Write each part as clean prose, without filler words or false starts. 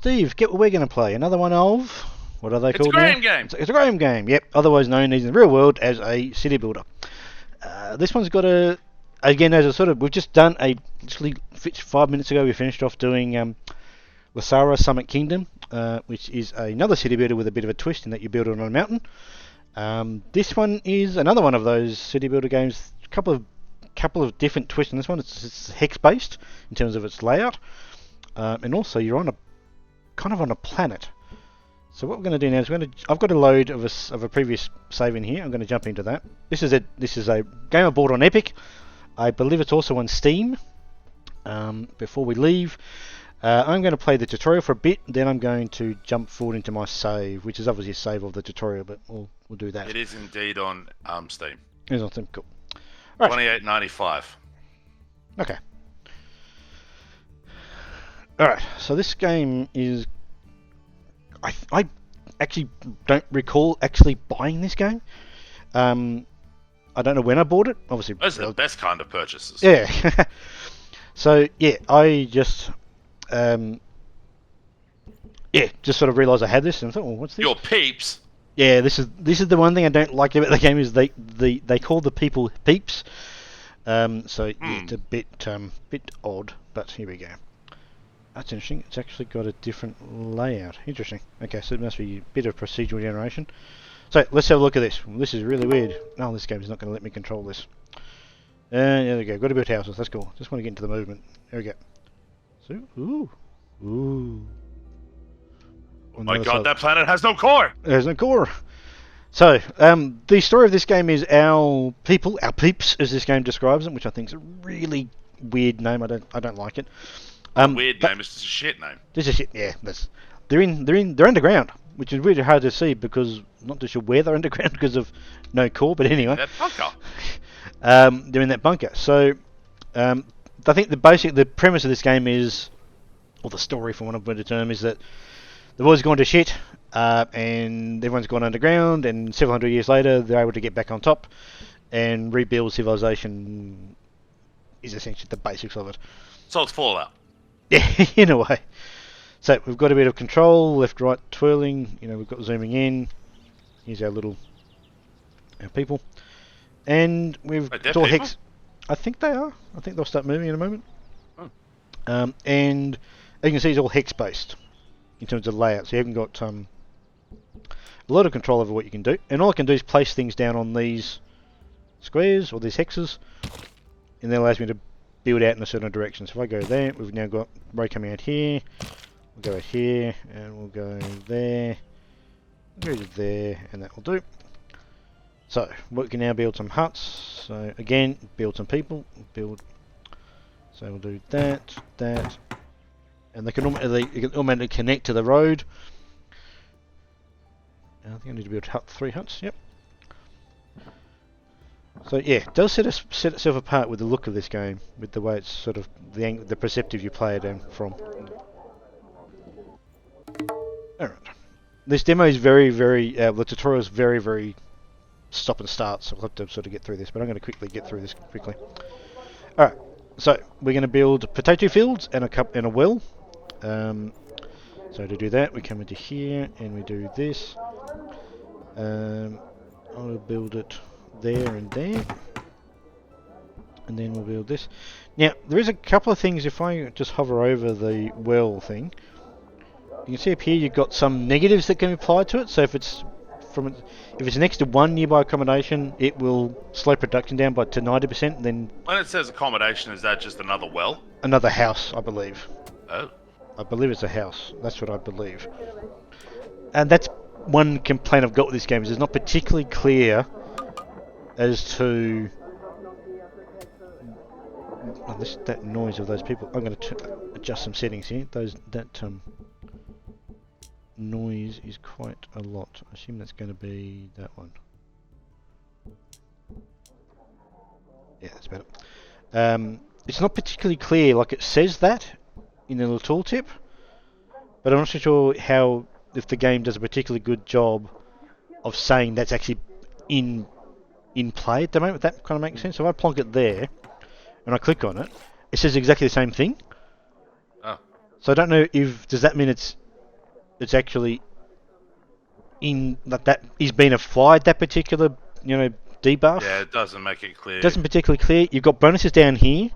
Steve, get what we're going to play. Another one of... What are they It's a called now? Graham game. It's a Graham game, yep. Otherwise known in the real world as a city builder. This one's got a... Again, as a sort of... We've just done a... Literally 5 minutes ago we finished off doing Lasara Summit Kingdom, which is another city builder with a bit of a twist in that you build it on a mountain. This one is another one of those city builder games. A couple of different twists in this one. It's hex based in terms of its layout, and also you're on a kind of on a planet. So what we're going to do now is I've got a load of a previous save in here. I'm going to jump into that. This is a game I bought on Epic. I believe it's also on Steam. Before we leave, I'm going to play the tutorial for a bit. Then I'm going to jump forward into my save, which is obviously a save of the tutorial, but we'll do that. It is indeed on Steam. It is on Steam. Cool. Right. $28.95. Okay. Alright, so this game is... I actually don't recall actually buying this game. I don't know when I bought it. Obviously, those are the best kind of purchases. Yeah. So, yeah, I just... just sort of realised I had this and thought, well, what's this? Your peeps. Yeah, this is the one thing I don't like about the game is they call the people peeps. So it's a bit odd, but here we go. That's interesting. It's actually got a different layout. Interesting. Okay, so it must be a bit of procedural generation. So let's have a look at this. Well, this is really weird. No, this game is not going to let me control this. There we go. Got to build houses. That's cool. Just want to get into the movement. There we go. So, ooh. My God, that planet has no core. There's no core. So, the story of this game is our peeps, as this game describes them, which I think is a really weird name. I don't like it. Weird name. It's just a shit name. This is shit. Yeah, they're underground, which is really hard to see because I'm not too sure where they're underground because of no core. But anyway, That bunker. they're in that bunker. So, I think the premise of this game is, or the story, for want of a better term, is that the world's gone to shit, and everyone's gone underground, and several hundred years later, they're able to get back on top and rebuild civilization. Is essentially the basics of it. So it's Fallout. Yeah, in a way. So we've got a bit of control, left, right, twirling. We've got zooming in. Here's our people, and we've got all hex. I think they are. I think they'll start moving in a moment. Oh. And as you can see, it's all hex based in terms of layout. So you haven't got a lot of control over what you can do. And all I can do is place things down on these squares or these hexes, and that allows me to build out in a certain direction. So if I go there, we've now got road coming out here. We'll go out here, and we'll go there. Go to there, and that will do. So we can now build some huts. So again, build some people. So we'll do that, and they can automatically connect to the road. I think I need to build 3 huts. Yep. So yeah, it does set itself apart with the look of this game, with the way it's sort of the perspective you play it from. All right. This demo is very, very. The tutorial is very, very stop and start, so we'll have to sort of get through this. But I'm going to quickly get through this quickly. All right. So we're going to build potato fields and a well. So to do that, we come into here and we do this. I'll build it there and there, and then we'll build this. Now there is a couple of things. If I just hover over the well thing, you can see up here you've got some negatives that can be applied to it. So if it's next to one nearby accommodation, it will slow production down to 90%. Then when it says accommodation, is that just another well? Another house, I believe. Oh. I believe it's a house. That's what I believe. And that's one complaint I've got with this game, is it's not particularly clear as to that noise of those people. I'm going to adjust some settings here. That noise is quite a lot. I assume that's going to be that one. Yeah, that's better. It's not particularly clear, like it says that in the little tooltip, but I'm not so sure if the game does a particularly good job of saying that's actually in play at the moment. That kind of makes sense. So if I plonk it there and I click on it, it says exactly the same thing. Oh. So I don't know does that mean it's it's actually in that is being applied, that particular debuff. Yeah, it doesn't make it clear. Doesn't particularly clear. You've got bonuses down here.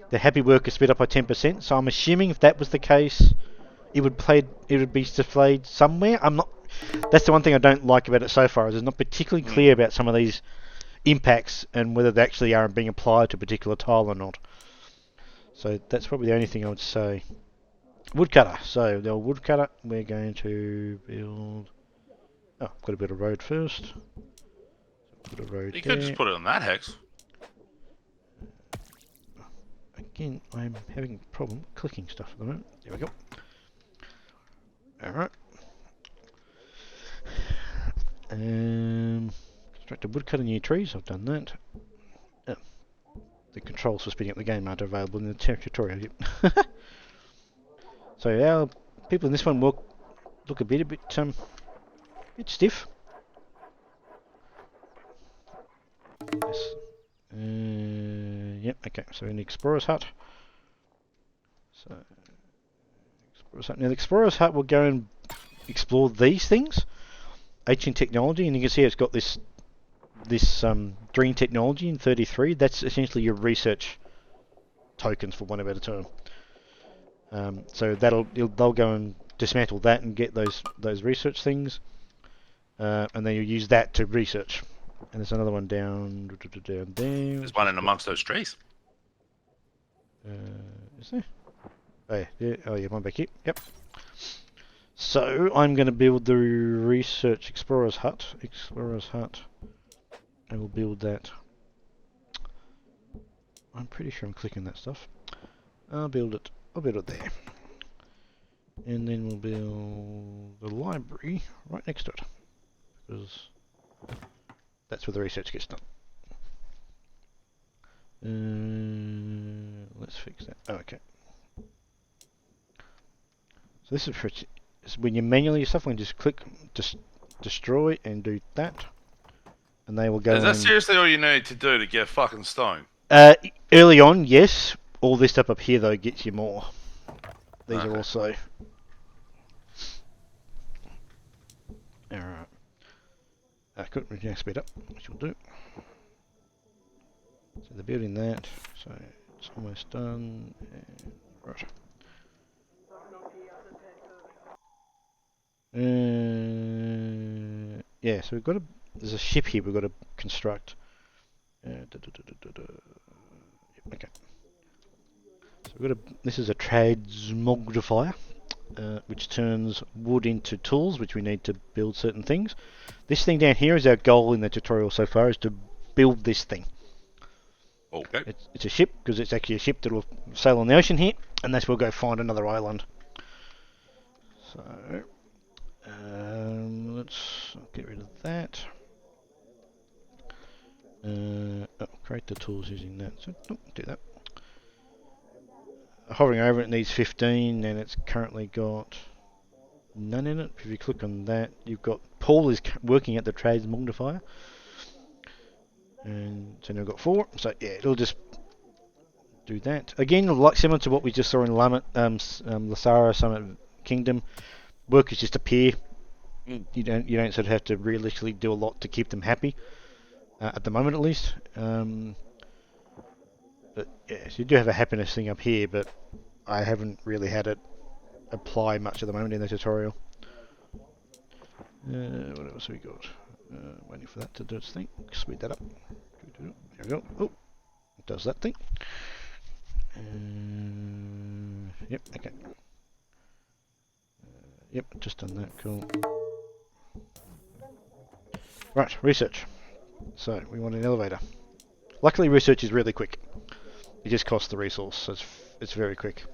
The happy work is split up by 10%. So I'm assuming if that was the case, it would be displayed somewhere. I'm not. That's the one thing I don't like about it so far. Is it's not particularly clear about some of these impacts and whether they actually are being applied to a particular tile or not. So that's probably the only thing I would say. Woodcutter. So the old woodcutter, we're going to build. Oh, got to build a road first. Put a road You there. could just put it on that hex. Again, I'm having a problem clicking stuff at the moment. There we go. Alright. Construct a woodcutter near trees. I've done that. Oh, the controls for speeding up the game aren't available in the tutorial yet. So our people in this one look a bit stiff. Yes. Yep. Okay. So in the explorer's hut. So explorer's hut. Now the explorer's hut will go and explore these things. Ancient technology, and you can see it's got this green technology in 33. That's essentially your research tokens, for one of a better term. So they'll go and dismantle that and get those research things, and then you'll use that to research. And there's another one down there. There's one in amongst those trees. Is there? Oh yeah, one back here. Yep. So I'm going to build the research explorer's hut. I will build that. I'm pretty sure I'm clicking that stuff. I'll build it there. And then we'll build the library right next to it, because that's where the research gets done. Let's fix that. Oh, okay. So this is when you manually stuff. When you just click destroy and do that, and they will go. Is that seriously all you need to do to get fucking stone? Early on, yes. All this stuff up here though gets you more. These are also. Alright. Could we can speed up, which we'll do. So they're building that, so it's almost done. And right. Yeah, so there's a ship here we've got to construct. Okay. So this is a transmogrifier, which turns wood into tools, which we need to build certain things. This thing down here is our goal in the tutorial so far, is to build this thing. Okay. It's a ship, because it's actually a ship that will sail on the ocean here, and that's where we'll go find another island. So, let's get rid of that. Create the tools using that. So, do that. Hovering over it needs 15, and it's currently got none in it. If you click on that, you've got Paul is working at the trades magnifier, and so now we've got 4. So yeah, it'll just do that again, like similar to what we just saw in Lasara Summit Kingdom. Workers just appear. You don't sort of have to realistically do a lot to keep them happy at the moment, at least. But yeah, so you do have a happiness thing up here, but I haven't really had it apply much at the moment in the tutorial. What else have we got? Waiting for that to do its thing. Speed that up. There we go. Oh, it does that thing. Yep, okay. Yep, just done that. Cool. Right, research. So we want an elevator. Luckily, research is really quick. It just costs the resource, so it's very quick.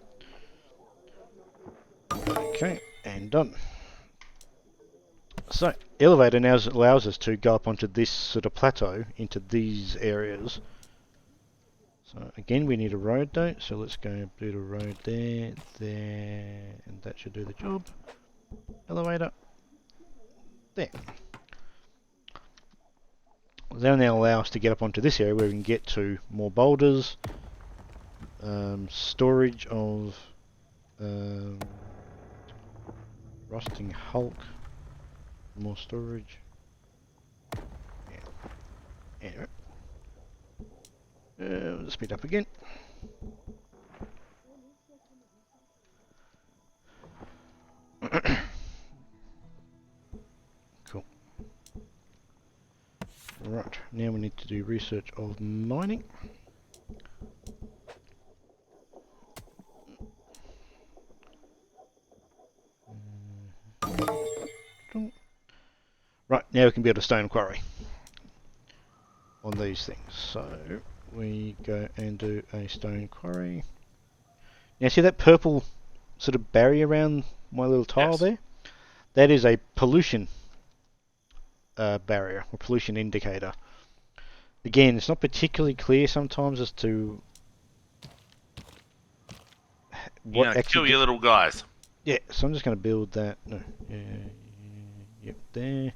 Okay, and done. So, elevator now allows us to go up onto this sort of plateau, into these areas. So again, we need a road though, so let's go and build a road there, and that should do the job. Elevator. There. That'll now allow us to get up onto this area where we can get to more boulders, storage of Rusting hulk. More storage. Yeah. Anyway. Let's speed up again. Cool. Right, now we need to do research of mining. Right, now we can build a stone quarry on these things. So we go and do a stone quarry. Now see that purple sort of barrier around my little tile there? That is a pollution barrier or pollution indicator. Again, it's not particularly clear sometimes as to what actually kill your little guys. Yeah, so I'm just going to build that. No, yep, there.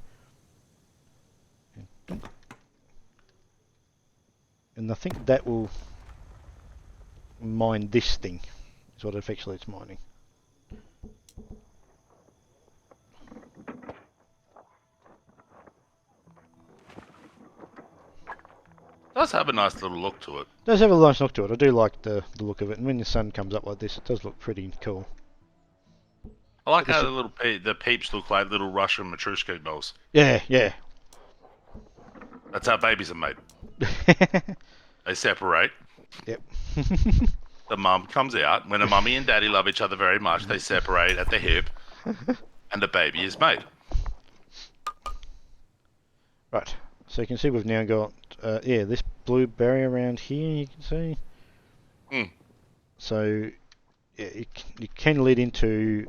And I think that will mine this thing. Is what effectively it's mining. Does have a nice little look to it. Does have a nice look to it. I do like the look of it, and when the sun comes up like this, it does look pretty cool. I like how the peeps look like little Russian Matryoshka dolls. Yeah, yeah. That's how babies are made. They separate. Yep. The mum comes out. When a mummy and daddy love each other very much, they separate at the hip, and the baby is made. Right. So you can see we've now got this blue barrier around here. You can see. Mm. So yeah, you can lead into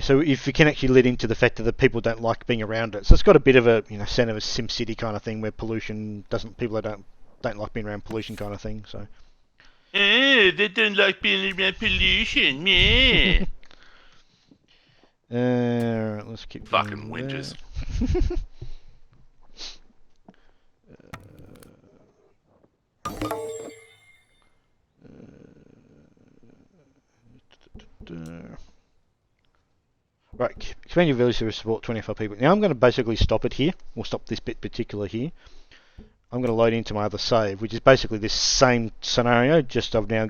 so if you can actually lead into the fact that people don't like being around it. So it's got a bit of a scent of a SimCity kind of thing where pollution people don't like being around pollution kind of thing. So. They don't like being around pollution, yeah. Right, let's keep fucking whinges. Right, expand your village to support 25 people. Now I'm going to basically stop it here. We'll stop this bit particular here. I'm going to load into my other save, which is basically this same scenario. Just I've now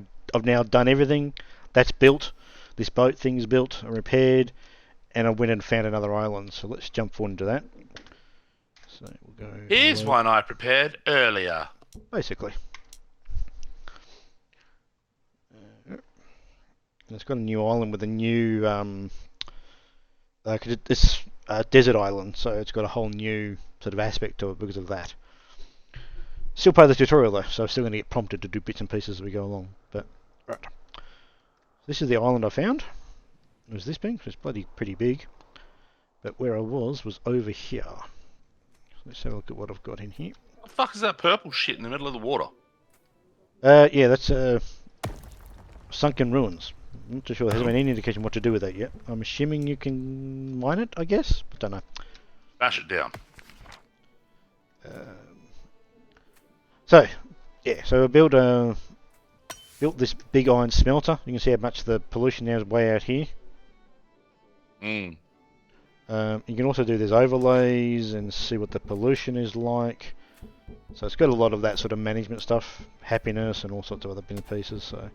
done everything. That's built. This boat thing is built and repaired, and I went and found another island. So let's jump forward into that. So we'll go. Here's one I prepared earlier. Basically. And it's got a new island with a new this desert island, so it's got a whole new sort of aspect to it because of that. Still part of the tutorial though, so I'm still going to get prompted to do bits and pieces as we go along. But right, this is the island I found. It was this big, so it's bloody pretty big. But where I was over here. So let's have a look at what I've got in here. What the fuck is that purple shit in the middle of the water? Yeah, that's sunken ruins. I'm not too sure there hasn't been any indication what to do with that yet. I'm assuming you can mine it, I guess? I don't know. Bash it down. So I built this big iron smelter. You can see how much the pollution now is way out here. Mm. You can also do these overlays and see what the pollution is like. So it's got a lot of that sort of management stuff, happiness and all sorts of other bits and pieces. So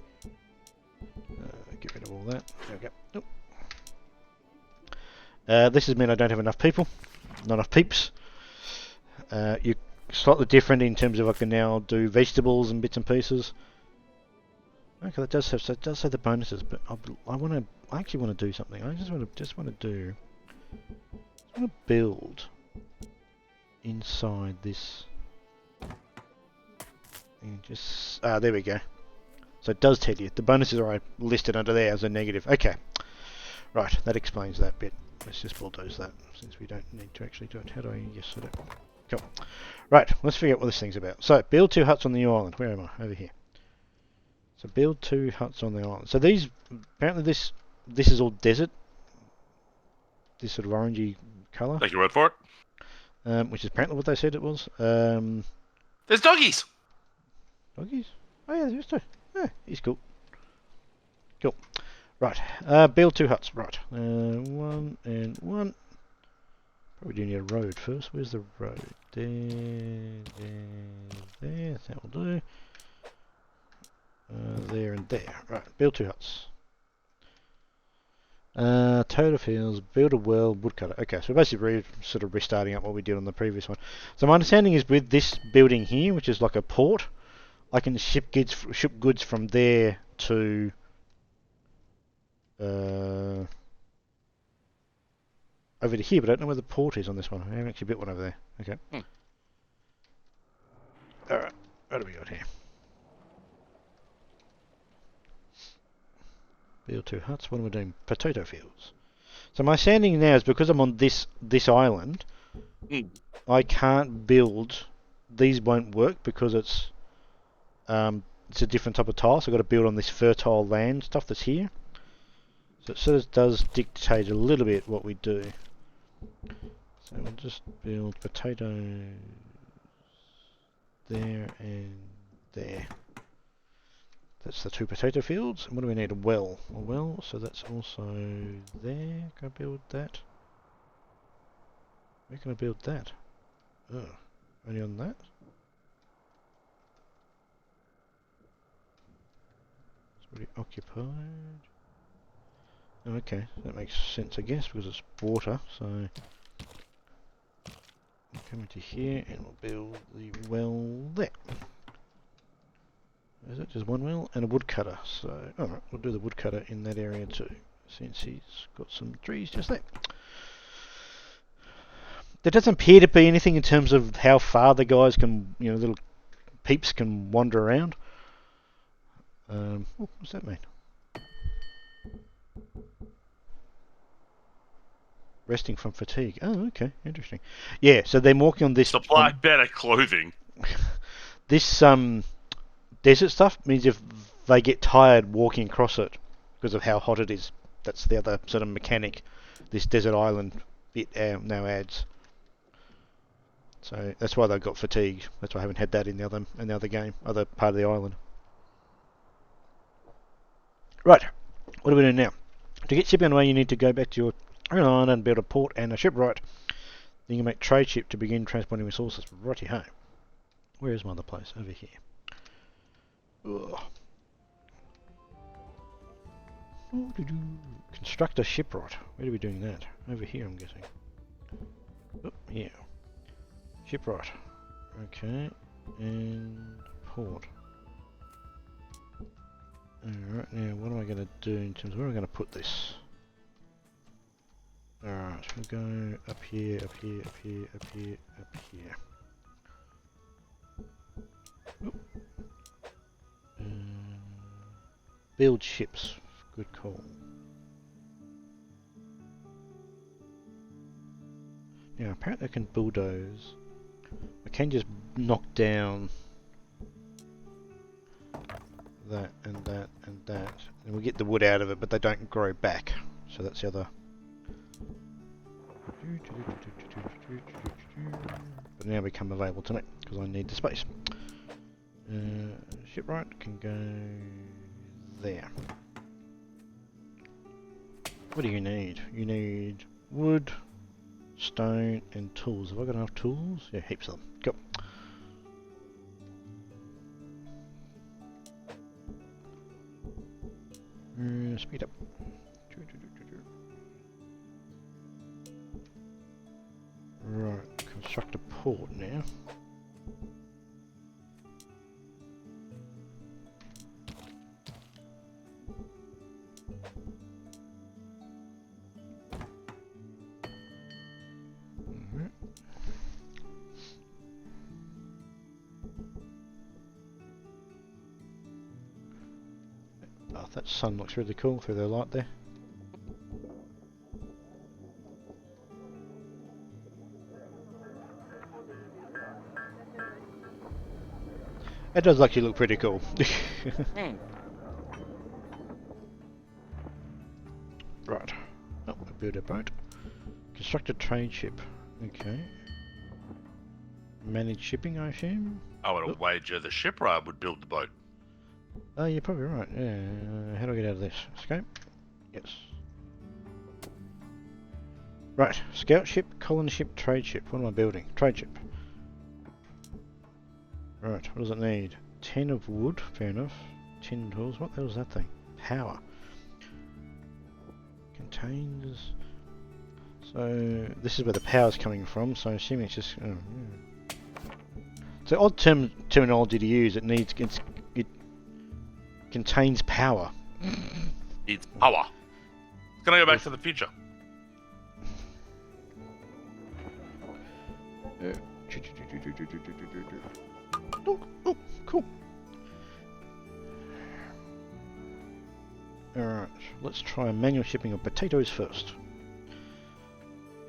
get rid of all that. There we go. This has meant I don't have enough people, not enough peeps. You're slightly different in terms of I can now do vegetables and bits and pieces. Okay, that does say the bonuses, but I actually want to do something. I just want to build inside this. And just there we go. So it does tell you the bonuses are listed under there as a negative. Okay, right, that explains that bit. Let's just bulldoze that since we don't need to actually do it. How do I set it? Cool. Right, let's figure out what this thing's about. So build 2 huts on the island. Where am I? Over here. So build 2 huts on the island. So these apparently this is all desert. This sort of orangey colour. Take your word for it. Which is apparently what they said it was. There's doggies. Doggies? Oh yeah, there's 2. Yeah, he's cool. Cool. Right. Build 2 huts. Right. 1 and 1. Probably do need a road first. Where's the road? There. That will do. There and there. Right. Build 2 huts. Total fields, build a well, woodcutter. Okay, so basically sort of restarting up what we did on the previous one. So my understanding is with this building here, which is like a port, I can ship goods from there to over to here, but I don't know where the port is on this one. I haven't actually built one over there. Okay. Alright, what do we got here? Build 2 huts. What am I doing? Potato fields. So my understanding now is because I'm on this island, I can't build. These won't work because it's a different type of tile. So I've got to build on this fertile land stuff that's here. So it sort of does dictate a little bit what we do. So we'll just build potatoes there and there. That's the 2 potato fields. And what do we need? A well. A well, so that's also there. Can I build that? Where can I build that? Oh, only on that? It's already occupied. Oh, okay, that makes sense, I guess, because it's water, so we'll come into here and we'll build the well there. Is it just one well? And a woodcutter, so alright, we'll do the woodcutter in that area too, since he's got some trees just there. There doesn't appear to be anything in terms of how far the guys can, little peeps can wander around. What does that mean? Resting from fatigue. Oh, okay, interesting. Yeah, so they're walking on this. Supply better clothing. This desert stuff means if they get tired walking across it because of how hot it is, that's the other sort of mechanic this desert island bit now adds. So that's why they've got fatigue. That's why I haven't had that in the other game, other part of the island. Right, what are we doing now? To get shipping away, you need to go back to your island and build a port and a shipwright. Then you can make trade ship to begin transporting resources. Righty ho. Where is my other place? Over here. Ugh. Construct a shipwright. Where are we doing that? Over here, I'm guessing. Oh, here. Shipwright. Okay. And port. Alright, now what am I going to do in terms of where am I going to put this? Alright, so we'll go up here, up here, up here, up here, up here. Build ships. Good call. Now apparently I can bulldoze. I can just knock down that and that and that. And we'll get the wood out of it, but they don't grow back. So that's the other. But now become available to me because I need the space. Shipwright can go there. What do you need? You need wood, stone, and tools. Have I got enough tools? Yeah, heaps of them. Go. Speed up. Right, construct a port now. Oh, that sun looks really cool through the light there. It does actually look pretty cool. Right. Oh, we'll build a boat. Construct a trade ship. Okay. Manage shipping, I assume? I would wager the shipwright would build the boat. Oh, you're probably right. Yeah. How do I get out of this? Escape? Yes. Right. Scout ship, colony ship, trade ship. What am I building? Trade ship. Right. What does it need? 10 of wood. Fair enough. 10 tools. What the hell is that thing? Power. Contains... So, this is where the power's coming from, so I'm assuming it's just... Oh, yeah. So, odd terminology to use. It contains power. It's power. It's gonna go back to the future. Oh, cool. Alright, let's try manual shipping of potatoes first.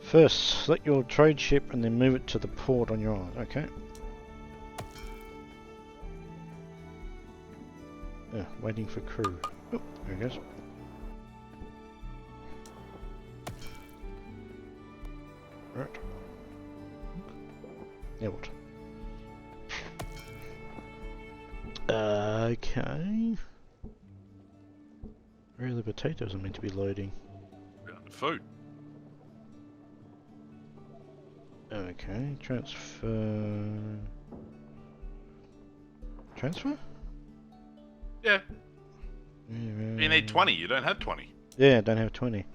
First, select your trade ship and then move it to the port on your island. Okay. Yeah, waiting for crew. Oh, there it goes. Right. Now what? Okay. Where are the potatoes I'm meant to be loading? The food. Okay, transfer... Transfer? Yeah. You need 20, you don't have 20. Yeah, I don't have 20.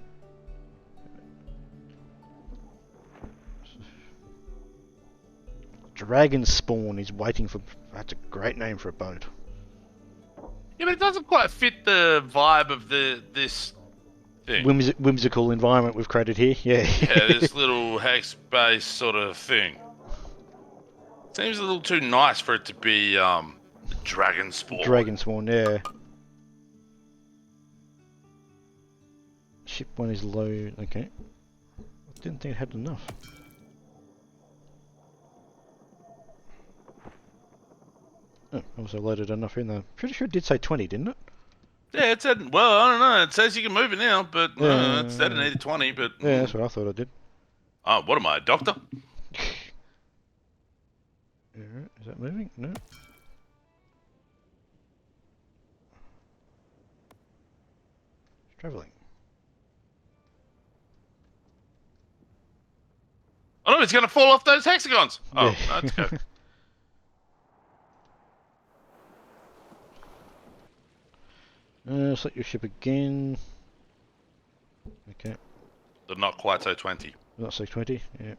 Dragon Spawn is waiting for... That's a great name for a boat. Yeah, but it doesn't quite fit the vibe of this thing. Whimsical environment we've created here, yeah. Yeah, this little hex-based sort of thing. Seems a little too nice for it to be Dragon Spawn. Dragon Spawn, yeah. Ship 1 is low, okay. I didn't think it had enough. Oh, I also loaded enough in there. Pretty sure it did say 20, didn't it? Yeah, it said, well, I don't know, it says you can move it now, but it said it needed 20, but... Yeah, that's what I thought I did. Oh, what am I, a doctor? Alright, is that moving? No. It's travelling. Oh no, it's going to fall off those hexagons! Oh, Yeah. no, let's go. Select your ship again. Okay. The not quite so 20. Not 620, yeah.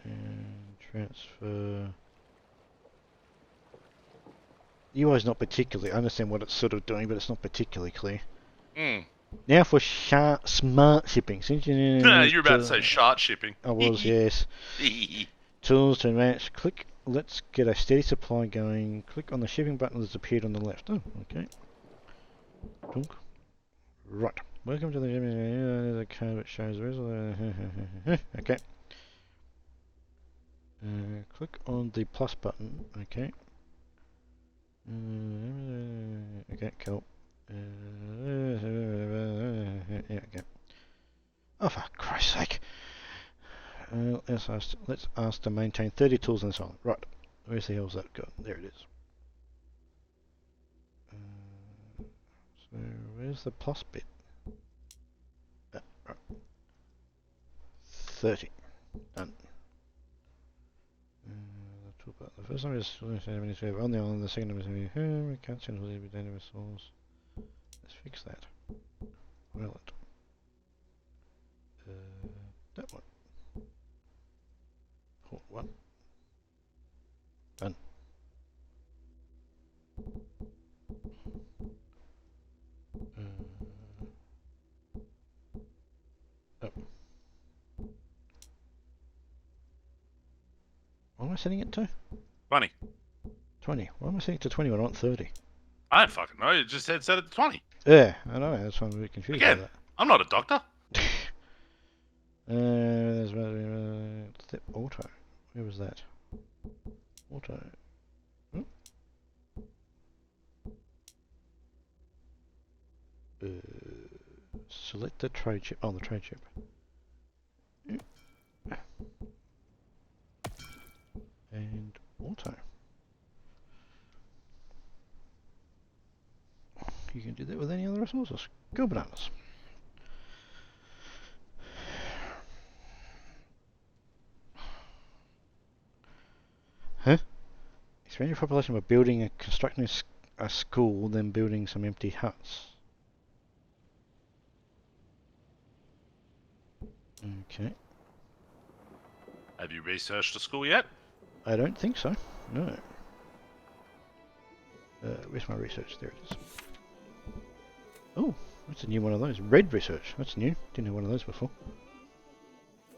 And transfer. UI's not particularly. I understand what it's sort of doing, but it's not particularly clear. Now for smart shipping. Since you're about to say shart shipping. I was, yes. Tools to match. Click. Let's get a steady supply going. Click on the shipping button that's appeared on the left. Oh, okay. Dunk. Right. Welcome to the code that shows okay. Click on the plus button. Okay. Okay, cool. Yeah, okay. Oh, for Christ's sake. Let's ask to maintain 30 tools in this island. Right. Where's the hell's that got? There it is. So, where's the plus bit? Right. 30. Done. The first one is on the island, the second one is we can't send all the data source. Let's fix that. Well, that one. Port 1. Done. Oh. What am I setting it to? 20. 20. Why am I setting it to 20 when I want 30? I don't fucking know, it just said set it to 20. Yeah, I know, that's why I'm a bit confused Again, by that. I'm not a doctor. There's step auto. Where was that? Auto. Hmm? Select the trade ship. Oh, the trade ship. And auto. You can do that with any other resources. Go bananas. Huh? Expand your population by building and constructing a school, then building some empty huts. Okay. Have you researched the school yet? I don't think so. No. Where's my research? There it is. Oh, that's a new one of those. Red research. That's new. Didn't have one of those before.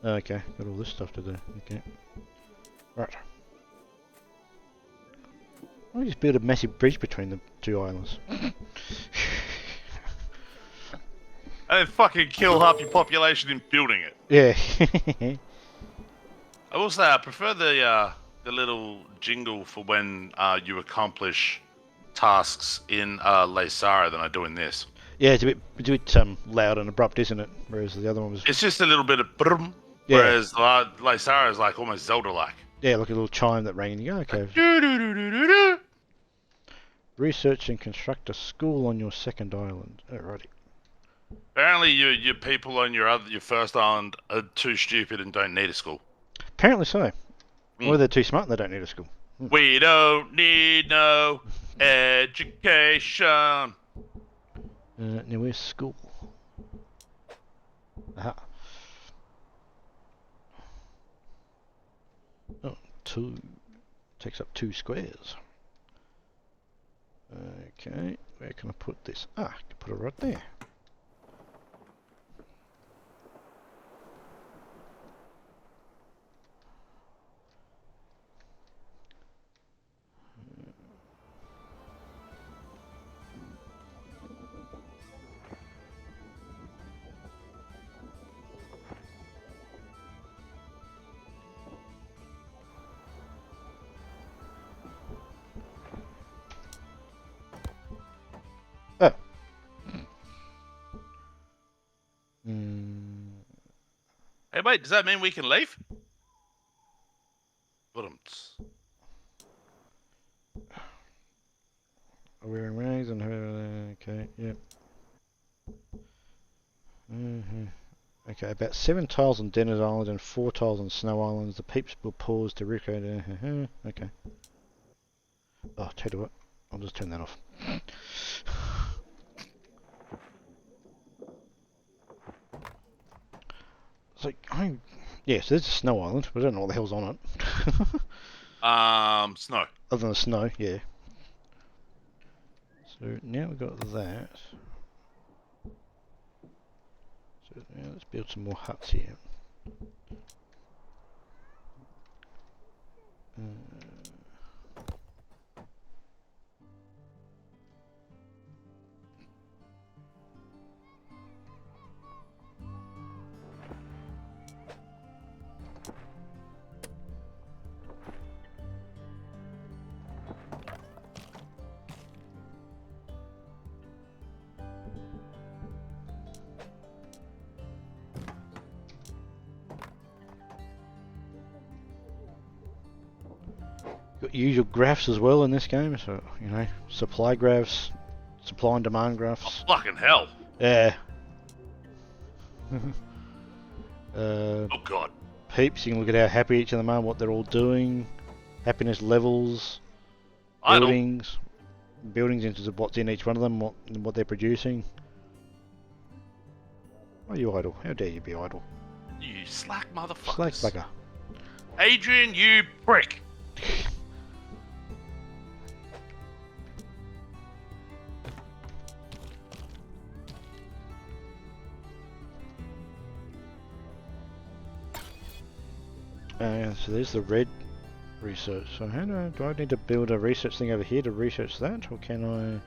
Okay, got all this stuff to do. Okay. Right. I'll just build a massive bridge between the two islands. And then fucking kill half your population in building it. Yeah. I will say I prefer the little jingle for when you accomplish tasks in Laysara than I do in this. Yeah, it's a bit loud and abrupt, isn't it? Whereas the other one was... It's just a little bit of brum, Yeah. whereas Laysara is like almost Zelda-like. Yeah, like a little chime that rang and you go, okay. Do-do-do-do-do-do. Research and construct a school on your second island. Alrighty. Apparently your people on your first island are too stupid and don't need a school. Apparently so. Or they're too smart and they don't need a school. We don't need no education. Now where's school? Aha. Oh, 2. Takes up 2 squares. Okay, where can I put this? Ah, I can put it right there. Oh. Hey, wait, does that mean we can leave? Wearing rags and her. Okay, yep. Okay, about 7 tiles on Dennis Island and 4 tiles on Snow Islands. The peeps will pause to recreate. Okay. Oh, tell you what, I'll just turn that off. So, yeah, so there's a Snow Island, but I don't know what the hell's on it. Snow. Other than the snow, yeah. So now we've got that. So now let's build some more huts here. Got usual graphs as well in this game, so you know, supply graphs, supply and demand graphs. Oh, fucking hell. Yeah. Oh god. Peeps, you can look at how happy each of them are, what they're all doing, happiness levels, Idle. buildings into what's in each one of them, what they're producing. Why are you idle? How dare you be idle? You slack motherfuckers. Slack bugger. Adrian, you prick. So there's the red research. So how do I need to build a research thing over here to research that, or can I?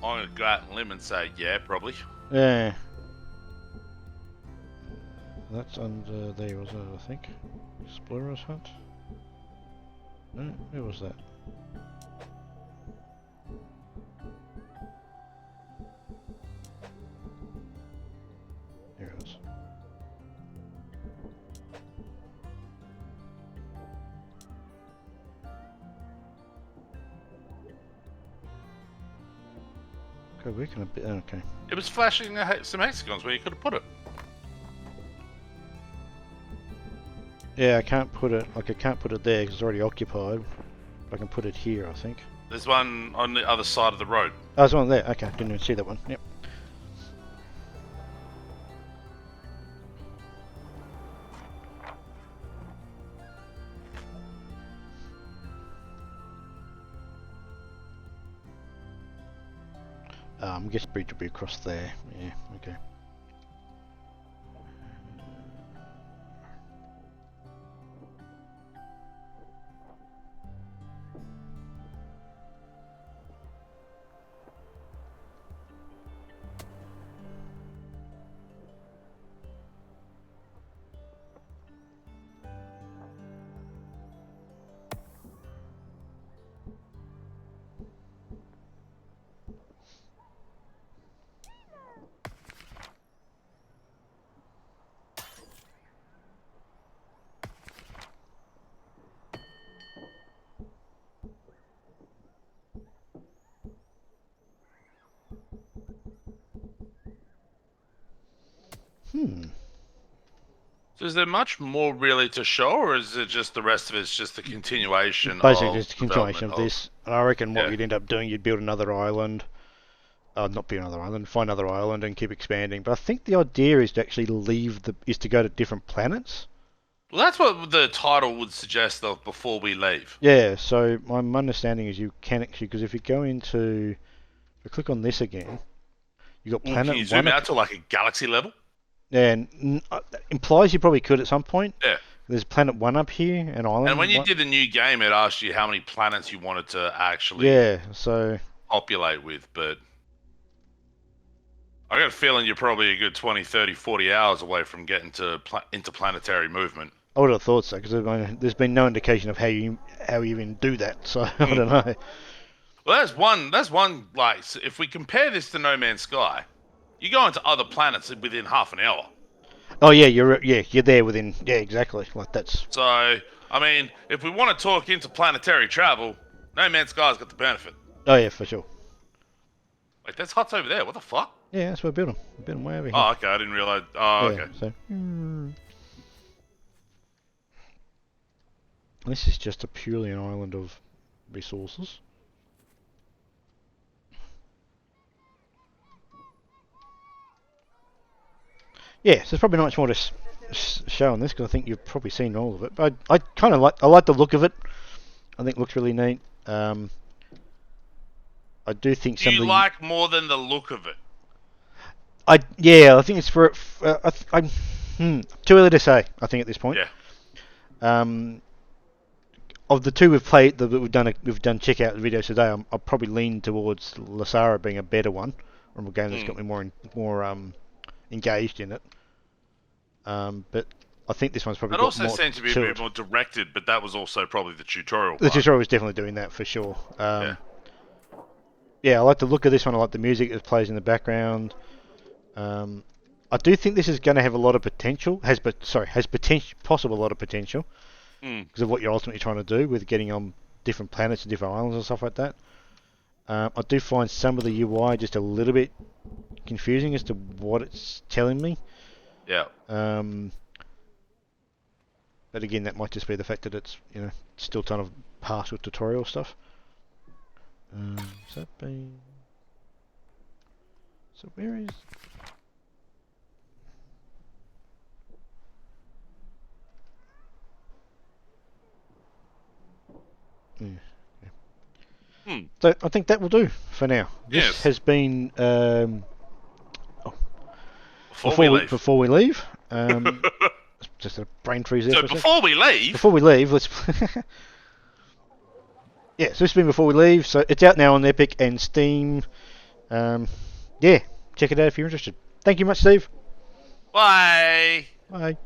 I'm gonna go out on a limb and say, yeah, probably. Yeah. That's under there, was it? I think. Explorer's hut. No, where was that? There it is. Where can I be? Okay. It was flashing some hexagons where you could have put it. Yeah, I can't put it. Like I can't put it there because it's already occupied. But I can put it here, I think. There's one on the other side of the road. Oh, there's one there. Okay, didn't even see that one. Yep. I guess bridge will be across there. Yeah. Okay. So is there much more really to show, or is it just the rest of it's just the continuation Basically, of just a continuation of this. And I reckon what you'd end up doing, you'd build another island. Not build another island, find another island and keep expanding. But I think the idea is to actually is to go to different planets. Well, that's what the title would suggest of before we leave. Yeah, so my understanding is you can actually, because if you go into, if I click on this again, you got planet Can you zoom out to like a galaxy level? Yeah, and implies you probably could at some point. Yeah. There's planet 1 up here, an island. And when you one. did the new game, it asked you how many planets you wanted to actually so populate with, but I got a feeling you're probably a good 20, 30, 40 hours away from getting to interplanetary movement. I would have thought so, because there's been no indication of how you even do that, so I don't know. Well, that's one, like, if we compare this to No Man's Sky, you go into other planets within half an hour. Oh yeah, you're there within, exactly, like that's... So, I mean, if we want to talk interplanetary travel, No Man's Sky's got the benefit. Oh yeah, for sure. Like, there's huts over there, what the fuck? Yeah, that's where I built them. I built them way over here. Oh, okay, I didn't realise. Oh, yeah, okay. So, this is just purely an island of resources. Yeah, so there's probably not much more to show on this because I think you've probably seen all of it. But I kind of like the look of it. I think it looks really neat. I do think something. Do you like more than the look of it? I think it's for too early to say. I think at this point. Yeah. Of the two we've played, that we've done checkout videos today. I'll probably lean towards Lasara being a better one, or a game that's got me more engaged in it. But I think this one's probably. It also seemed to be a bit more directed, but that was also probably the tutorial. The tutorial was definitely doing that for sure. Yeah, I like the look of this one. I like the music that plays in the background. I do think this is going to have a lot of potential. Possible lot of potential because of what you're ultimately trying to do with getting on different planets and different islands and stuff like that. I do find some of the UI just a little bit confusing as to what it's telling me. Yeah. But again, that might just be the fact that it's still kind of partial tutorial stuff. So where is? So I think that will do for now. This has been before we leave. Just a brain freeze there. So before we leave, let's. Yeah, so this has been before we leave. So it's out now on Epic and Steam. Yeah, check it out if you're interested. Thank you much, Steve. Bye. Bye.